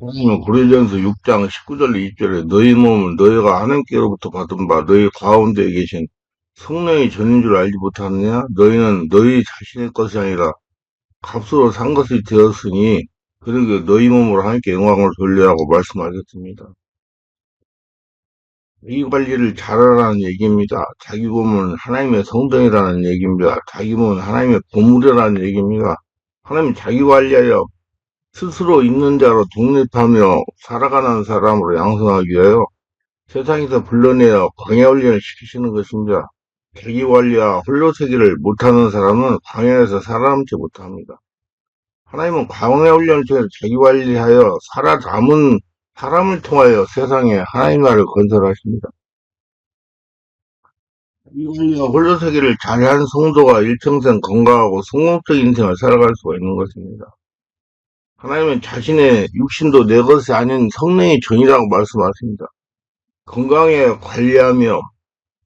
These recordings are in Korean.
하나님은 고린도전서 6장 19절 20절에 너희 몸은 너희가 하나님께로부터 받은 바 너희 가운데 계신 성령이 전인 줄 알지 못하느냐? 너희는 너희 자신의 것이 아니라 값으로 산 것이 되었으니 그러게 너희 몸으로 하나님께 영광을 돌리라고 말씀하셨습니다. 자기 관리를 잘하라는 얘기입니다. 자기 몸은 하나님의 성전이라는 얘기입니다. 자기 몸은 하나님의 보물이라는 얘기입니다. 하나님 자기 관리하여 스스로 있는 자로 독립하며 살아가는 사람으로 양성하기 위하여 세상에서 불러내어 광야 훈련을 시키시는 것입니다. 자기 관리와 홀로 세기를 못하는 사람은 광야에서 살아남지 못합니다. 하나님은 광야 훈련을 통해 자기 관리하여 살아남은 사람을 통하여 세상에 하나님 나라를 건설하십니다. 자기 관리와 홀로 세기를 잘한 성도가 일평생 건강하고 성공적인 인생을 살아갈 수가 있는 것입니다. 하나님은 자신의 육신도 내 것이 아닌 성령의 전이라고 말씀하십니다. 건강에 관리하며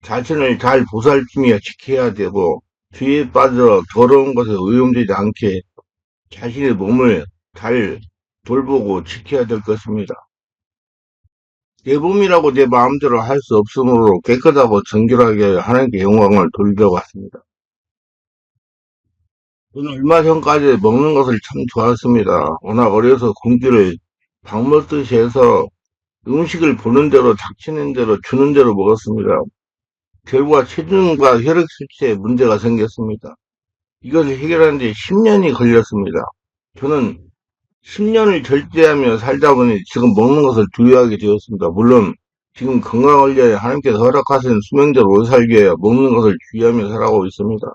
자신을 잘 보살피며 지켜야 되고 죄에 빠져 더러운 것에 오염되지 않게 자신의 몸을 잘 돌보고 지켜야 될 것입니다. 내 몸이라고 내 마음대로 할 수 없으므로 깨끗하고 정결하게 하나님께 영광을 돌리려고 했습니다. 저는 얼마 전까지 먹는 것을 참 좋아했습니다. 워낙 어려서 공기를 밥 먹듯이 해서 음식을 보는 대로 닥치는 대로 주는 대로 먹었습니다. 결과 체중과 혈액 수치에 문제가 생겼습니다. 이것을 해결하는 데 10년이 걸렸습니다. 저는 10년을 절제하며 살다 보니 지금 먹는 것을 두려워하게 되었습니다. 물론 지금 건강을 위해 하나님께서 허락하신 수명대로 오래 살기 위해 먹는 것을 주의하며 살아가고 있습니다.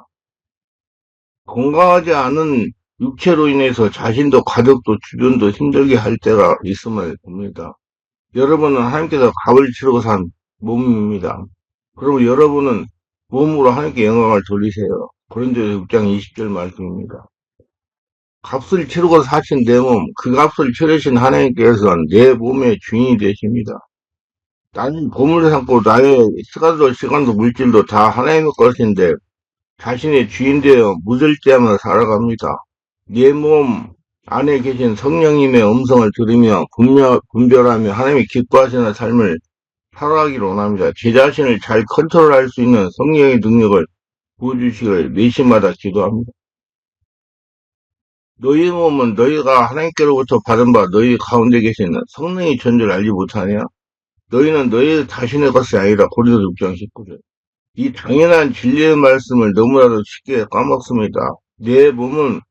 건강하지 않은 육체로 인해서 자신도 가족도 주변도 힘들게 할 때가 있음을 봅니다. 여러분은 하나님께서 값을 치르고 산 몸입니다. 그러면 여러분은 몸으로 하나님께 영광을 돌리세요. 고린도서 6장 20절 말씀입니다. 값을 치르고 사신 내 몸, 그 값을 치르신 하나님께서는 내 몸의 주인이 되십니다. 나는 보물을 삼고 나의 시간도 물질도 다 하나님의 것인데 자신의 주인 되어 무절제하며 살아갑니다. 내 몸 안에 계신 성령님의 음성을 들으며 분별하며 하나님이 기뻐하시는 삶을 살아가기를 원합니다. 제 자신을 잘 컨트롤할 수 있는 성령의 능력을 부어주시기를 매시마다 기도합니다. 너희 몸은 너희가 하나님께로부터 받은 바 너희 가운데 계신 성령의 존재를 알지 못하냐? 너희는 너희 자신의 것이 아니라 고린도서 6장 19절. 이 당연한 진리의 말씀을 너무나도 쉽게 까먹습니다. 내 몸은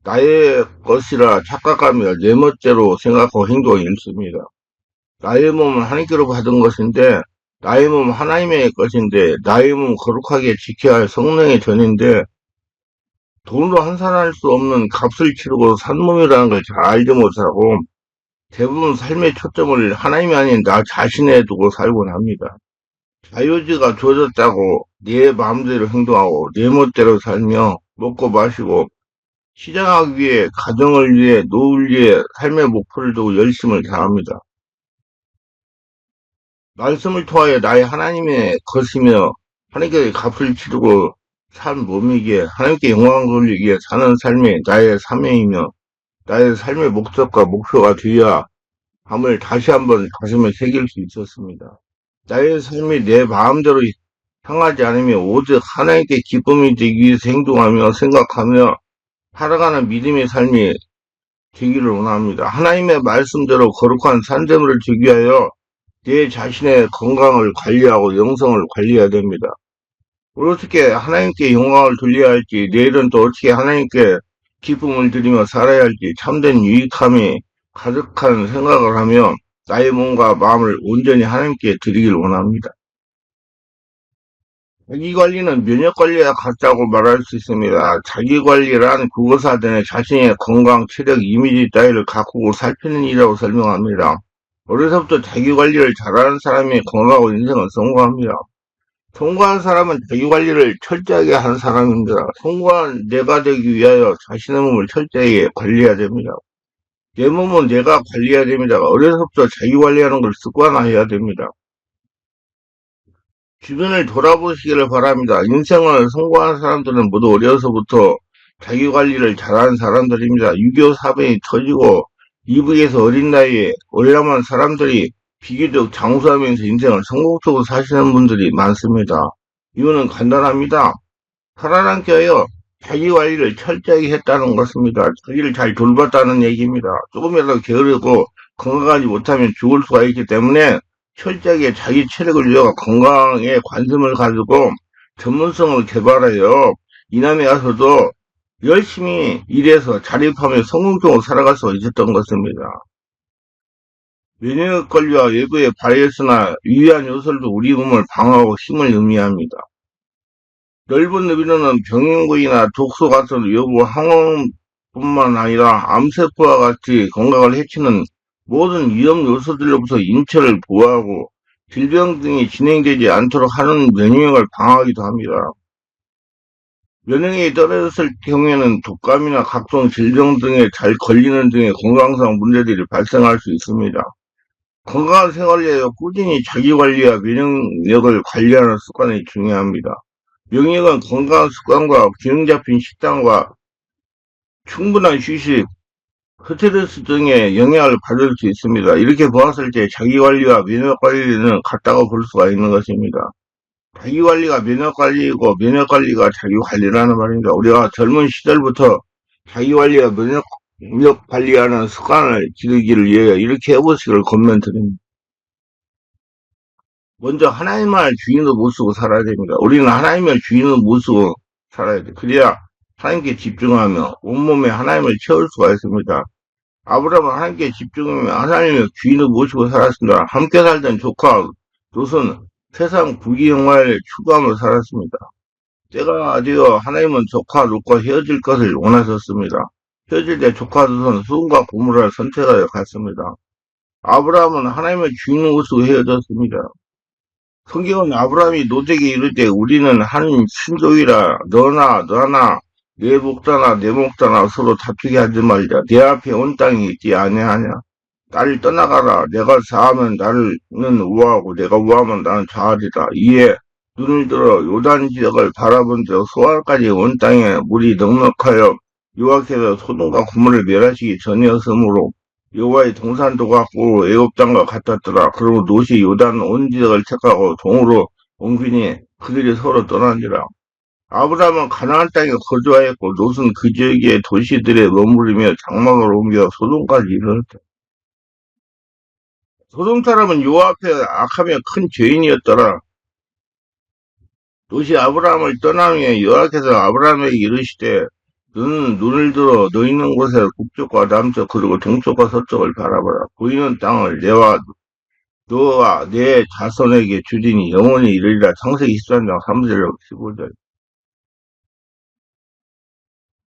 나의 것이라 착각하며 내 멋대로 생각하고 행동이 있습니다. 나의 몸은 하나님께로 받은 것인데 나의 몸은 하나님의 것인데 나의 몸은 거룩하게 지켜야 할 성령의 전인데 돈으로 환산할 수 없는 값을 치르고 산 몸이라는 걸 잘 알지 못하고 대부분 삶의 초점을 하나님이 아닌 나 자신에 두고 살곤 합니다. 자유지가 주어졌다고 내 마음대로 행동하고 내 멋대로 살며 먹고 마시고 시장하기 위해 가정을 위해 노을 위해 삶의 목표를 두고 열심을 다합니다. 말씀을 통하여 나의 하나님의 것이며 하나님께 값을 치르고 산 몸이기에 하나님께 영광을 돌리기에 사는 삶이 나의 사명이며 나의 삶의 목적과 목표가 되어야 함을 다시 한번 가슴에 새길 수 있었습니다. 나의 삶이 내 마음대로 향하지 않으며 오직 하나님께 기쁨이 되기 위해서 행동하며 생각하며 살아가는 믿음의 삶이 되기를 원합니다. 하나님의 말씀대로 거룩한 산재물을 주기 위하여 내 자신의 건강을 관리하고 영성을 관리해야 됩니다. 어떻게 하나님께 영광을 돌려야 할지, 내일은 또 어떻게 하나님께 기쁨을 드리며 살아야 할지 참된 유익함이 가득한 생각을 하며 나의 몸과 마음을 온전히 하나님께 드리길 원합니다. 자기관리는 면역관리와 같다고 말할 수 있습니다. 자기관리란 국어사전에 자신의 건강, 체력, 이미지 따위를 가꾸고 살피는 일이라고 설명합니다. 어려서부터 자기관리를 잘하는 사람이 건강하고 인생은 성공합니다. 성공한 사람은 자기관리를 철저하게 한 사람입니다. 성공한 내가 되기 위하여 자신의 몸을 철저하게 관리해야 됩니다. 내 몸은 내가 관리해야 됩니다. 어려서부터 자기관리하는 걸 습관화해야 됩니다. 주변을 돌아보시기를 바랍니다. 인생을 성공한 사람들은 모두 어려서부터 자기관리를 잘하는 사람들입니다. 6.25 사변이 터지고 이북에서 어린 나이에 월남한 사람들이 비교적 장수하면서 인생을 성공적으로 사시는 분들이 많습니다. 이유는 간단합니다. 살아남기 위하여 자기 관리를 철저하게 했다는 것입니다. 자기를 잘 돌봤다는 얘기입니다. 조금이라도 게으르고 건강하지 못하면 죽을 수가 있기 때문에 철저하게 자기 체력을 위해 건강에 관심을 가지고 전문성을 개발하여 이남에 가서도 열심히 일해서 자립하며 성공적으로 살아갈 수가 있었던 것입니다. 면역력 관리와 외부의 바이러스나 유해한 요소들도 우리 몸을 방어하고 힘을 의미합니다. 넓은 너비로는 병행부이나 독소 같은 외부 항원뿐만 아니라 암세포와 같이 건강을 해치는 모든 위험 요소들로부터 인체를 보호하고 질병 등이 진행되지 않도록 하는 면역력을 방어하기도 합니다. 면역력이 떨어졌을 경우에는 독감이나 각종 질병 등에 잘 걸리는 등의 건강상 문제들이 발생할 수 있습니다. 건강한 생활을 위하여 꾸준히 자기관리와 면역력을 관리하는 습관이 중요합니다. 명령은 건강한 습관과 균형 잡힌 식단과 충분한 휴식, 스트레스 등의 영향을 받을 수 있습니다. 이렇게 보았을 때 자기관리와 면역관리는 같다고 볼 수가 있는 것입니다. 자기관리가 면역관리이고 면역관리가 자기관리라는 말입니다. 우리가 젊은 시절부터 자기관리와 면역관리하는 습관을 기르기를 위해 이렇게 해보시기를 권면드립니다. 먼저 하나님만을 주인으로 모시고 살아야 됩니다. 우리는 하나님을 주인으로 모시고 살아야 돼. 그래야 하나님께 집중하며 온몸에 하나님을 채울 수가 있습니다. 아브라함은 하나님께 집중하며 하나님을 주인으로 모시고 살았습니다. 함께 살던 조카 롯은 세상 부귀영화를 추구하며 살았습니다. 때가 되어 하나님은 조카 롯과 헤어질 것을 원하셨습니다. 헤어질 때 조카 롯은 소돔과 고모라를 선택하여 갔습니다. 아브라함은 하나님의 주인으로 모시고 헤어졌습니다. 성경은 아브라함이 롯에게 이를 때 우리는 한 신족이라 너나 나나 내 목자나 내 목자나 서로 다투게 하지 말자. 내 앞에 온 땅이 있지 아니하냐. 나를 떠나가라. 내가 좌하면 나는 우하고 내가 우하면 나는 좌하리라. 이에 눈을 들어 요단 지역을 바라본 적 소알까지 온 땅에 물이 넉넉하여 여호와께서 소돔과 고모를 멸하시기 전이었으므로 여호와의 동산도 같고 애굽 땅과 같았더라. 그러고 롯이 요단 온 지역을 택하고 동으로 옮기니 그들이 서로 떠난지라. 아브라함은 가나안 땅에 거주하였고 롯은 그 지역의 도시들에 머무르며 장막을 옮겨 소돔까지 이르렀다. 소돔 사람은 여호와 앞에 악하며 큰 죄인이었더라. 롯이 아브라함을 떠난 후에 여호와께서 아브라함에게 이르시되 너는 눈을 들어 너 있는 곳에 북쪽과 남쪽 그리고 동쪽과 서쪽을 바라보라. 보이는 땅을 너와 내 자손에게 주리니 영원히 이르리라. 창세기 13장 3절 15절.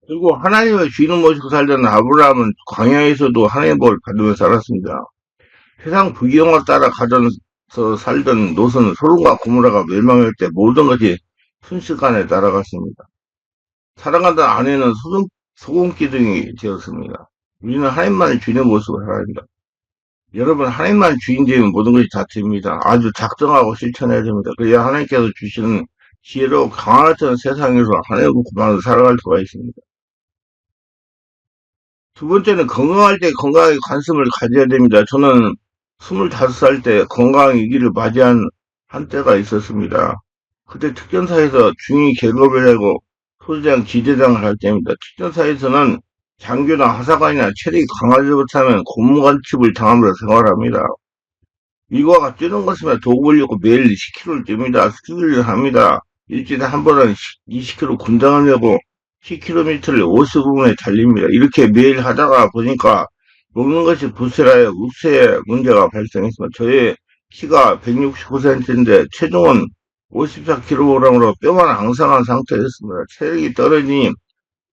그리고 하나님의 주인을 모시고 살던 아브라함은 광야에서도 하나님의 복을 받으며 살았습니다. 세상 부경을 따라 가져서 살던 롯은 소돔과 고모라가 멸망할 때 모든 것이 순식간에 날아갔습니다. 사랑하던 아내는 소금기둥이 되었습니다. 우리는 하나님만을 주인의 모습으로 살아야 합니다. 여러분, 하나님만 주인 되면 모든 것이 다 됩니다. 아주 작정하고 실천해야 됩니다. 그래야 하나님께서 주시는 지혜로 강화했던 세상에서 하나님의 복만으로 살아갈 수가 있습니다. 두 번째는 건강할 때 건강에 관심을 가져야 됩니다. 저는 25살 때 건강 위기를 맞이한 한때가 있었습니다. 그때 특전사에서 중위 계급을 하고 소대장, 지대장을 할 때입니다. 특전사에서는 장교나 하사관이나 체력이 강하지 못하면 고무관집을 당하면서 생활합니다. 일과가 뛰는 것이면 도구 올리고 매일 10km를 뜁니다. 스키를 합니다. 일주일에 한 번은 20km 군장을 내고 10km를 50분에 달립니다. 이렇게 매일 하다가 보니까 먹는 것이 부실하여 육체에 문제가 발생했습니다. 저의 키가 169cm인데 체중은 54kg으로 뼈만 앙상한 상태였습니다. 체력이 떨어지니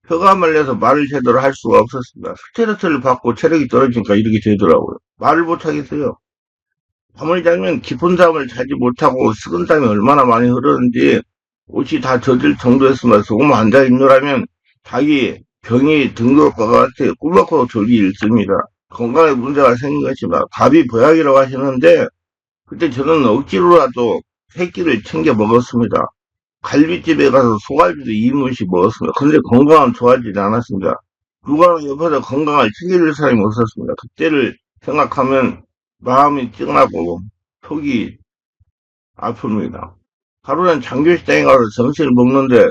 혀가 말려서 말을 제대로 할 수가 없었습니다. 스트레스를 받고 체력이 떨어지니까 이렇게 되더라고요. 말을 못하겠어요. 잠을 자면 깊은 잠을 자지 못하고 식은땀이 얼마나 많이 흐르는지 옷이 다 젖을 정도였습니다. 조금 앉아 있느라면 자기 병이 등록할 것 같아 꾸벅꾸벅 졸기 일습니다. 건강에 문제가 생긴 것입니다. 밥이 보약이라고 하시는데 그때 저는 억지로라도 새끼를 챙겨 먹었습니다. 갈비집에 가서 소갈비도 2인분씩 먹었습니다. 그런데 건강은 좋아지지 않았습니다. 누가 옆에서 건강을 챙겨줄 사람이 없었습니다. 그때를 생각하면 마음이 찡하고 속이 아픕니다. 하루는 장교식당에 가서 점심을 먹는데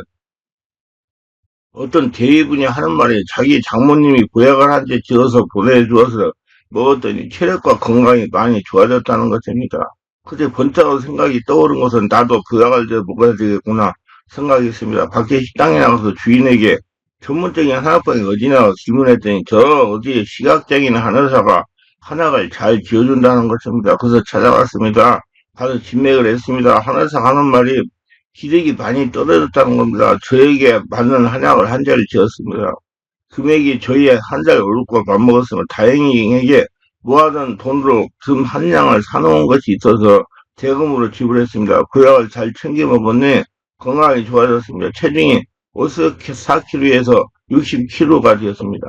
어떤 대위분이 하는 말이 자기 장모님이 보약을 한 대 지어서 보내주어서 먹었더니 체력과 건강이 많이 좋아졌다는 것입니다. 그때 번쩍 생각이 떠오른 것은 나도 보약을 좀 먹어야 되겠구나 생각이 있습니다. 밖에 식당에 나가서 주인에게 전문적인 한약방이 어디냐고 질문했더니 저 어디 시각장애인 한의사가 한약을 잘 지어준다는 것입니다. 그래서 찾아갔습니다. 가서 진맥을 했습니다. 한의사가 하는 말이 기력이 많이 떨어졌다는 겁니다. 저에게 맞는 한약을 한 잔을 지었습니다. 금액이 저희 한 달 월급과 맞먹었으면 다행히 에게 모아둔 돈으로 금 한 양을 사놓은 것이 있어서 대금으로 지불했습니다. 그 약을 잘 챙겨 먹었네. 건강이 좋아졌습니다. 체중이 54kg에서 60kg가 되었습니다.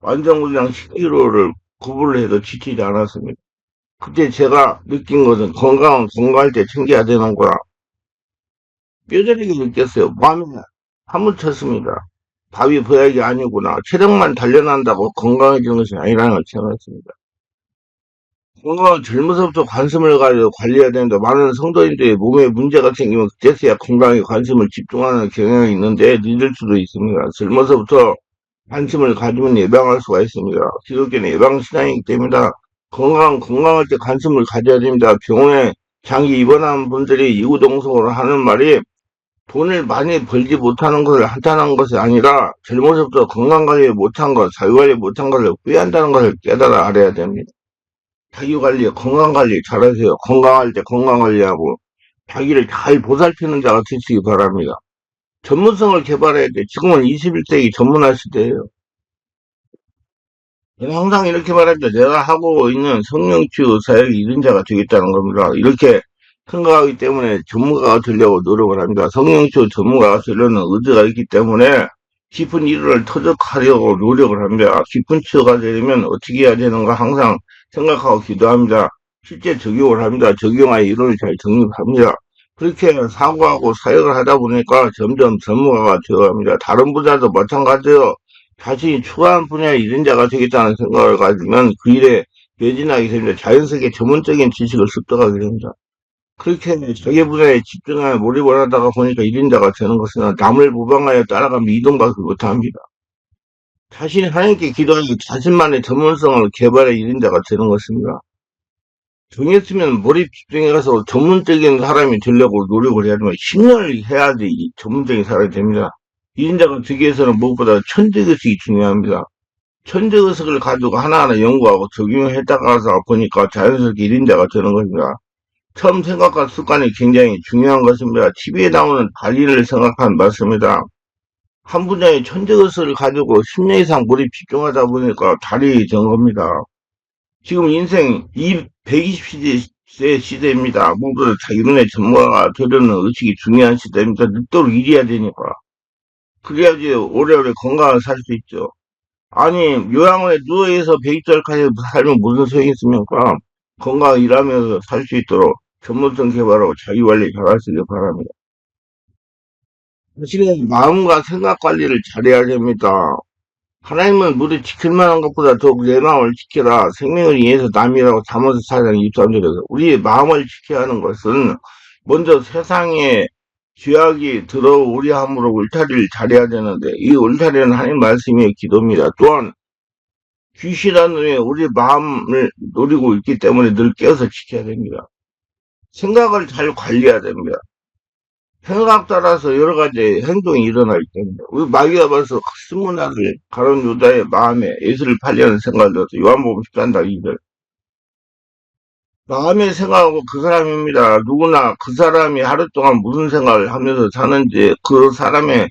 완전 그냥 10kg를 구부를 해도 지치지 않았습니다. 그때 제가 느낀 것은 건강은 건강할 때 챙겨야 되는 거야. 뼈저리게 느꼈어요. 마음에 파묻혔습니다. 밥이 보약이 아니구나. 체력만 단련한다고 건강해지는 것이 아니라는 걸 체험했습니다. 건강은 젊어서부터 관심을 가지고 관리해야 되는데 많은 성도인들의 몸에 문제가 생기면 그때서야 건강에 관심을 집중하는 경향이 있는데 늦을 수도 있습니다. 젊어서부터 관심을 가지면 예방할 수가 있습니다. 기독교는 예방신앙이기 때문에 건강할 때 관심을 가져야 됩니다. 병원에 장기 입원한 분들이 이구동성으로 하는 말이 돈을 많이 벌지 못하는 것을 한탄한 것이 아니라 젊어서부터 건강관리 못한 것, 자기관리 못한 것을 후회한다는 것을 깨달아 알아야 됩니다. 자기관리, 건강관리 잘하세요. 건강할 때 건강관리하고 자기를 잘 보살피는 자가 되시기 바랍니다. 전문성을 개발해야 돼. 지금은 21세기 전문화 시대예요. 저는 항상 이렇게 말합니다. 내가 하고 있는 성령치유 사역이 이런 자가 되겠다는 겁니다. 이렇게 생각하기 때문에 전문가가 되려고 노력을 합니다. 성령치유 전문가가 되려는 의지가 있기 때문에 깊은 이론을 터득하려고 노력을 합니다. 깊은 치유가 되려면 어떻게 해야 되는가 항상 생각하고 기도합니다. 실제 적용을 합니다. 적용하여 이론을 잘 정립합니다. 그렇게 사고하고 사역을 하다 보니까 점점 전문가가 되어갑니다. 다른 분야도 마찬가지예요. 자신이 추구하는 분야의 이른자가 되겠다는 생각을 가지면 그 일에 매진하게 됩니다. 자연스럽게 전문적인 지식을 습득하게 됩니다. 그렇게 자기 분야에 집중하여 몰입을 하다가 보니까 이른자가 되는 것은 남을 모방하여 따라가면 이동밖에 못합니다. 자신이 하나님께 기도하여 자신만의 전문성을 개발해 이른자가 되는 것입니다. 정했으면 몰입 집중해 가서 전문적인 사람이 되려고 노력을 해야 되면 10년을 해야지 전문적인 사람이 됩니다. 이인자가 되기 위해서는 무엇보다 천재의식이 중요합니다. 천재의식을 가지고 하나하나 연구하고 적용했다가 보니까 자연스럽게 일인자가 되는 것입니다. 처음 생각과 습관이 굉장히 중요한 것입니다. TV에 나오는 달인을 생각한 맞습니다. 한 분야의 천재의식을 가지고 10년 이상 몰입 집중하다 보니까 달인이 된 겁니다. 지금 인생 120세 시대입니다. 모두 자기 눈의 전문가가 되려는 의식이 중요한 시대입니다. 늦도록 일해야 되니까. 그래야지 오래오래 건강을 살 수 있죠. 아니, 요양원에 누워있어 100살까지 살면 무슨 소용이 있습니까? 건강 일하면서 살 수 있도록 전문성 개발하고 자기 관리 잘 하시길 바랍니다. 사실은 마음과 생각 관리를 잘해야 됩니다. 하나님은 무릇 지킬 만한 것보다 더욱 내 마음을 지켜라. 생명을 위해서 남이라고 잠언서 4장 23절에서 우리의 마음을 지켜야 하는 것은 먼저 세상에 죄악이 들어오리 함으로 울타리를 잘해야 되는데 이 울타리는 하나님 말씀의 기도입니다. 또한 귀신한 놈이 우리 마음을 노리고 있기 때문에 늘 깨어서 지켜야 됩니다. 생각을 잘 관리해야 됩니다. 생각 따라서 여러 가지 행동이 일어나기 때문에 우리 마귀가 벌써 스무 아들 가론 유다의 마음에 예수를 팔려는 생각을 넣어서 요한복음 13장 2절 마음의 생각하고 그 사람입니다. 누구나 그 사람이 하루 동안 무슨 생각을 하면서 사는지 그 사람의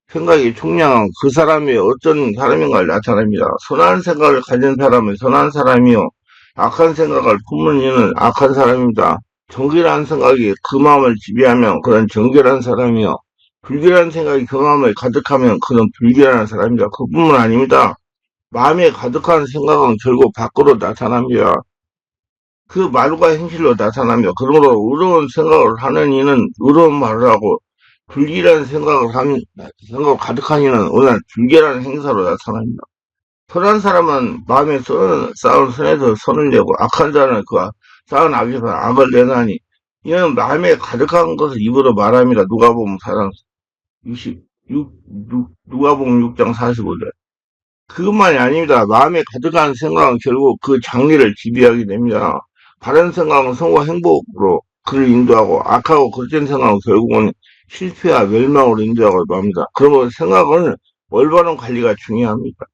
생각이 총량한 그 사람이 어떤 사람인가를 나타냅니다. 선한 생각을 가진 사람은 선한 사람이요. 악한 생각을 품는 이는 악한 사람입니다. 정결한 생각이 그 마음을 지배하면 그런 정결한 사람이요. 불결한 생각이 그 마음을 가득하면 그는 불결한 사람입니다. 그뿐만 아닙니다. 마음에 가득한 생각은 결국 밖으로 나타납니다. 그 말과 행실로 나타나며 그러므로 의로운 생각을 하는 이는 의로운 말을 하고 불길한 생각을 가득한 이는 오늘 불길한 행사로 나타납니다. 선한 사람은 마음에 쌓은 선에서 선을 내고 악한 자는 그 쌓은 악에서 악을 내나니 이는 마음에 가득한 것을 입으로 말함이라. 누가복음 4장 66, 누가복음 6장 45절. 그것만이 아닙니다. 마음에 가득한 생각은 결국 그 장래를 지배하게 됩니다. 바른 생각은 성과 행복으로 그를 인도하고 악하고 거짓된 생각은 결국은 실패와 멸망으로 인도하기도 합니다. 그러면 생각은 올바른 관리가 중요합니다.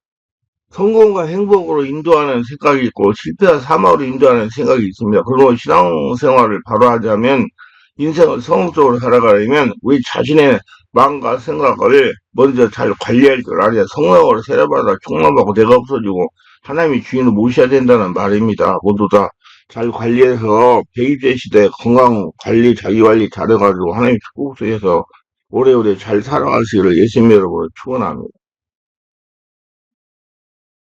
성공과 행복으로 인도하는 생각이 있고 실패와 사망으로 인도하는 생각이 있습니다. 그리고 신앙생활을 바로 하자면 인생을 성공적으로 살아가려면 우리 자신의 마음과 생각을 먼저 잘 관리할 줄 알아야 성공적으로 세례받아 총망받고 내가 없어지고 하나님이 주인을 모셔야 된다는 말입니다. 모두 다 잘 관리해서 100세 시대 건강 관리, 자기 관리 잘해가지고 하나님 축복 속에서 오래오래 잘 살아가시기를 예수님 여러분을 축원합니다.